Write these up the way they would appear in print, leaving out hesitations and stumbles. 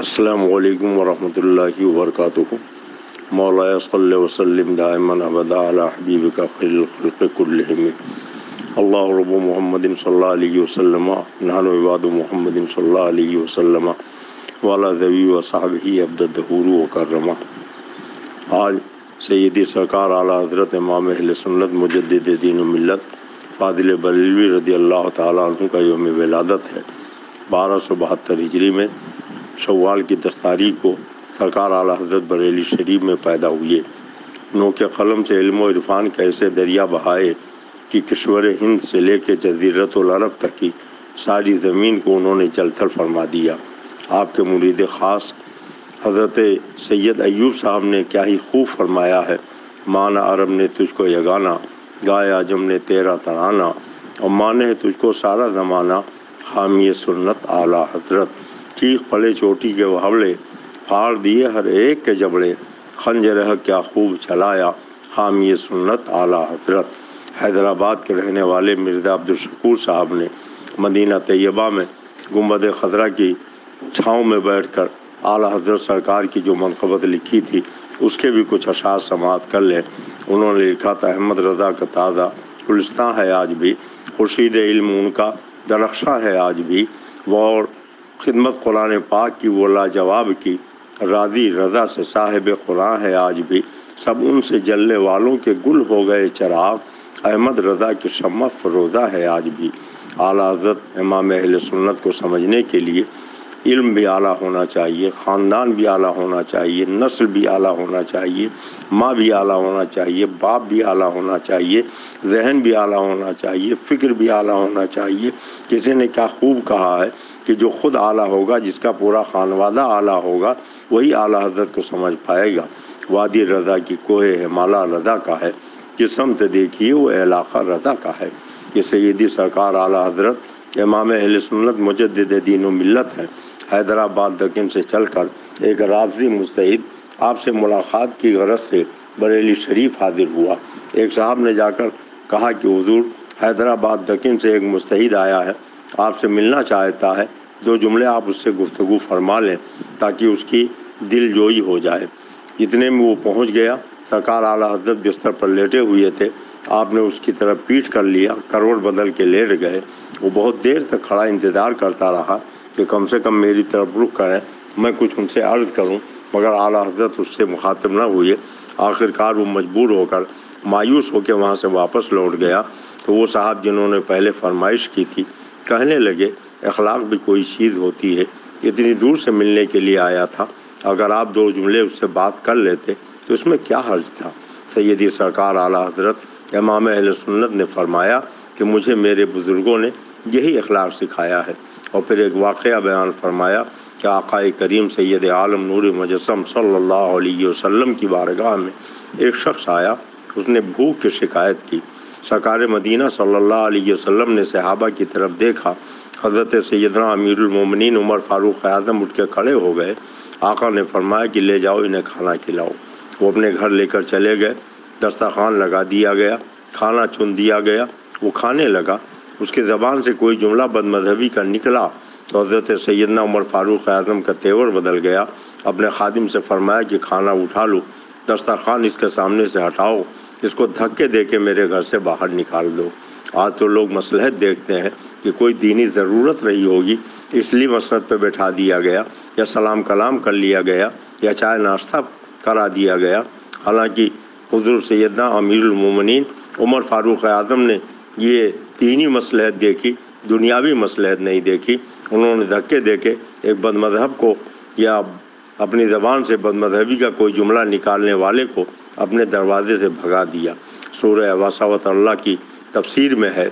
السلام علیکم ورحمۃ اللہ وبرکاتہ۔ مولانا صلی وسلم دائما ابدا علی حبیبک خیر الخلق کلہم۔ اللہ رب محمد صلی اللہ علیہ وسلم نحن عباد محمد صلی اللہ علیہ وسلم وعلی ذوی وصحبہ عبد الدہور وکرمہ۔ آج سیدی سرکار اعلیٰ حضرت امام اہل سنت مجدد دین و ملت فاضل بریلوی رضی اللہ تعالیٰ عنہ کا یوم ولادت ہے۔ 1272 ہجری میں شوال کی 10 تاریخ کو سرکار اعلیٰ حضرت بریلی شریف میں پیدا ہوئے۔ نوک قلم سے علم و عرفان کا ایسے دریا بہائے کہ کشور ہند سے لے کے جزیرۃ العرب تک کی ساری زمین کو انہوں نے جل تھل فرما دیا۔ آپ کے مرید خاص حضرت سید ایوب صاحب نے کیا ہی خوب فرمایا ہے، مانا عرب نے تجھ کو یگانا، گایا عجم نے تیرا ترانہ، اور مانے ہے تجھ کو سارا زمانہ، حامی سنت اعلیٰ حضرت۔ چیخ پڑے چوٹی کے وہولے، پھاڑ دیے ہر ایک کے جبڑے، خنجر حق کیا خوب چلایا، حامی سنت اعلیٰ حضرت۔ حیدرآباد کے رہنے والے مرزا عبدالشکور صاحب نے مدینہ طیبہ میں گنبد خضرا کی چھاؤں میں بیٹھ کر اعلیٰ حضرت سرکار کی جو منقبت لکھی تھی اس کے بھی کچھ اشعار سماعت کر لیں۔ انہوں نے لکھا تھا، احمد رضا کا تازہ گلستان ہے آج بھی، خورشید علم ان کا درخشاں ہے آج بھی، وہ خدمت قرآن پاک کی وہ لاجواب کی، راضی رضا سے صاحب قرآن ہے آج بھی، سب ان سے جلنے والوں کے گل ہو گئے چراغ، احمد رضا کی شمع فروزہ ہے آج بھی۔ اعلیٰ حضرت امام اہل سنت کو سمجھنے کے لیے علم بھی اعلیٰ ہونا چاہیے، خاندان بھی اعلیٰ ہونا چاہیے، نسل بھی اعلیٰ ہونا چاہیے، ماں بھی اعلیٰ ہونا چاہیے، باپ بھی اعلیٰ ہونا چاہیے، ذہن بھی اعلیٰ ہونا چاہیے، فکر بھی اعلیٰ ہونا چاہیے۔ کسی نے کیا خوب کہا ہے کہ جو خود اعلیٰ ہوگا، جس کا پورا خانوادہ اعلیٰ ہوگا، وہی اعلیٰ حضرت کو سمجھ پائے گا۔ وادی رضا کی کوہ ہمالا رضا کا ہے، کہ سمت دیکھیے وہ علاقہ رضا کا ہے۔ یہ سیدی سرکار اعلیٰ حضرت امام اہل سنت مجدد دین و ملت ہے۔ حیدرآباد دکن سے چل کر ایک رافضی مجتہد آپ سے ملاقات کی غرض سے بریلی شریف حاضر ہوا۔ ایک صاحب نے جا کر کہا کہ حضور، حیدرآباد دکن سے ایک مجتہد آیا ہے، آپ سے ملنا چاہتا ہے، 2 جملے آپ اس سے گفتگو فرما لیں تاکہ اس کی دل جوئی ہو جائے۔ اتنے میں وہ پہنچ گیا۔ سرکار اعلیٰ حضرت بستر پر لیٹے ہوئے تھے، آپ نے اس کی طرف پیٹھ کر لیا، کروٹ بدل کے لیٹ گئے۔ وہ بہت دیر تک کھڑا انتظار کرتا رہا کہ کم سے کم میری طرف رخ کریں، میں کچھ ان سے عرض کروں، مگر اعلیٰ حضرت اس سے مخاطب نہ ہوئے۔ آخر کار وہ مجبور ہو کر مایوس ہو کے وہاں سے واپس لوٹ گیا۔ تو وہ صاحب جنہوں نے پہلے فرمائش کی تھی کہنے لگے، اخلاق بھی کوئی چیز ہوتی ہے، اتنی دور سے ملنے کے لیے آیا تھا، اگر آپ 2 جملے اس سے بات کر لیتے تو اس میں کیا حرج تھا۔ سیدی سرکار اعلیٰ حضرت امام اہل سنت نے فرمایا کہ مجھے میرے بزرگوں نے یہی اخلاق سکھایا ہے، اور پھر ایک واقعہ بیان فرمایا کہ آقا کریم سید عالم نور مجسم صلی اللہ علیہ وسلم کی بارگاہ میں ایک شخص آیا، اس نے بھوک کی شکایت کی۔ سرکار مدینہ صلی اللہ علیہ وسلم نے صحابہ کی طرف دیکھا، حضرت سیدنا امیر المومنین عمر فاروق اعظم اٹھ کے کھڑے ہو گئے۔ آقا نے فرمایا کہ لے جاؤ انہیں کھانا کھلاؤ۔ وہ اپنے گھر لے کر چلے گئے، دسترخوان لگا دیا گیا، کھانا چن دیا گیا، وہ کھانے لگا۔ اس کی زبان سے کوئی جملہ بد مذہبی کا نکلا تو حضرت سیدنا عمر فاروق اعظم کا تیور بدل گیا۔ اپنے خادم سے فرمایا کہ کھانا اٹھا لو، دسترخوان اس کے سامنے سے ہٹاؤ، اس کو دھکے دے کے میرے گھر سے باہر نکال دو۔ آج تو لوگ مصلحت دیکھتے ہیں کہ کوئی دینی ضرورت رہی ہوگی اس لیے مسند پہ بٹھا دیا گیا، یا سلام کلام کر لیا گیا، یا چائے ناشتہ کرا دیا گیا۔ حالانکہ حضور سیدنا امیر المومنین عمر فاروق اعظم نے یہ دینی مصلحت دیکھی، دنیاوی مصلحت نہیں دیکھی۔ انہوں نے دھکے دے کے ایک بد مذہب کو، یا اپنی زبان سے بد مذہبی کا کوئی جملہ نکالنے والے کو اپنے دروازے سے بھگا دیا۔ سورہ وسعت اللہ کی تفسیر میں ہے،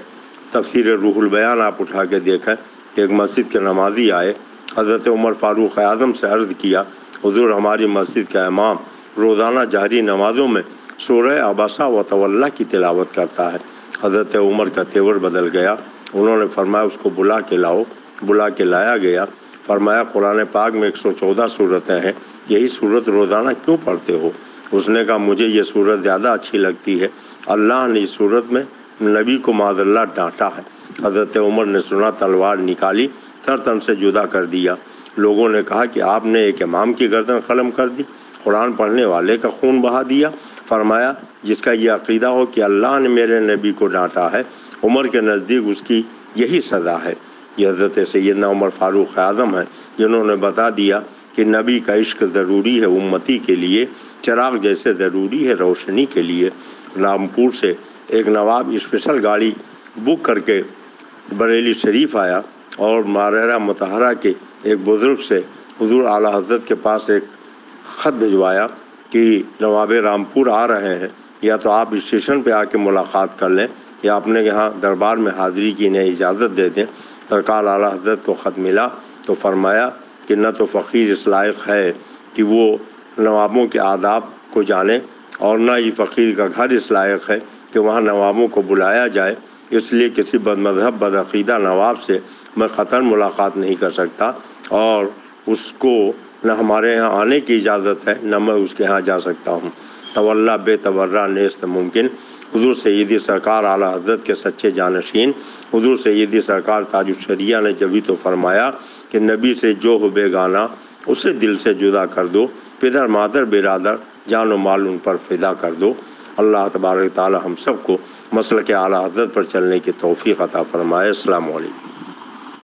تفسیر روح البیان آپ اٹھا کے دیکھیں کہ ایک مسجد کے نمازی آئے، حضرت عمر فاروق اعظم سے عرض کیا، حضور ہماری مسجد کا امام روزانہ جہری نمازوں میں سورہ عبسہ و تولیٰ کی تلاوت کرتا ہے۔ حضرت عمر کا تیور بدل گیا۔ انہوں نے فرمایا اس کو بلا کے لاؤ۔ بلا کے لایا گیا۔ فرمایا قرآن پاک میں 114 صورتیں ہیں، یہی صورت روزانہ کیوں پڑھتے ہو؟ اس نے کہا مجھے یہ صورت زیادہ اچھی لگتی ہے، اللہ نے اس صورت میں نبی کو معاذ اللہ ڈانٹا ہے۔ حضرت عمر نے سنا، تلوار نکالی، تن سے جدا کر دیا۔ لوگوں نے کہا کہ آپ نے ایک امام کی گردن قلم کر دی، قرآن پڑھنے والے کا خون بہا دیا۔ فرمایا جس کا یہ عقیدہ ہو کہ اللہ نے میرے نبی کو ڈانٹا ہے، عمر کے نزدیک اس کی یہی سزا ہے۔ یہ حضرت سیدنا عمر فاروق اعظم ہیں جنہوں نے بتا دیا کہ نبی کا عشق ضروری ہے امتی کے لیے، چراغ جیسے ضروری ہے روشنی کے لیے۔ رامپور سے ایک نواب اسپیشل گاڑی بک کر کے بریلی شریف آیا اور مارحرہ مطہرہ کے ایک بزرگ سے حضور اعلیٰ حضرت کے پاس ایک خط بھجوایا کہ نواب رامپور آ رہے ہیں، یا تو آپ اسٹیشن پہ آ کے ملاقات کر لیں یا اپنے یہاں دربار میں حاضری کی انہیں اجازت دے دیں۔ سرکار اعلیٰ حضرت کو خط ملا تو فرمایا کہ نہ تو فقیر اس لائق ہے کہ وہ نوابوں کے آداب کو جانے، اور نہ ہی فقیر کا گھر اس لائق ہے کہ وہاں نوابوں کو بلایا جائے، اس لیے کسی بد مذہب بدعقیدہ نواب سے میں قطعاً ملاقات نہیں کر سکتا، اور اس کو نہ ہمارے یہاں آنے کی اجازت ہے نہ میں اس کے یہاں جا سکتا ہوں۔ تولا بے تورا نیست ممکن۔ حضور سیدی سرکار اعلیٰ حضرت کے سچے جانشین حضور سیدی سرکار تاج الشریعہ نے جبھی تو فرمایا کہ نبی سے جو ہو بیگانہ اسے دل سے جدا کر دو، پدر مادر برادر جان و مال ان پر فدا کر دو۔ اللہ تبارک تعالی ہم سب کو مسلک اعلیٰ حضرت پر چلنے کی توفیق عطا فرمائے۔ السلام علیکم۔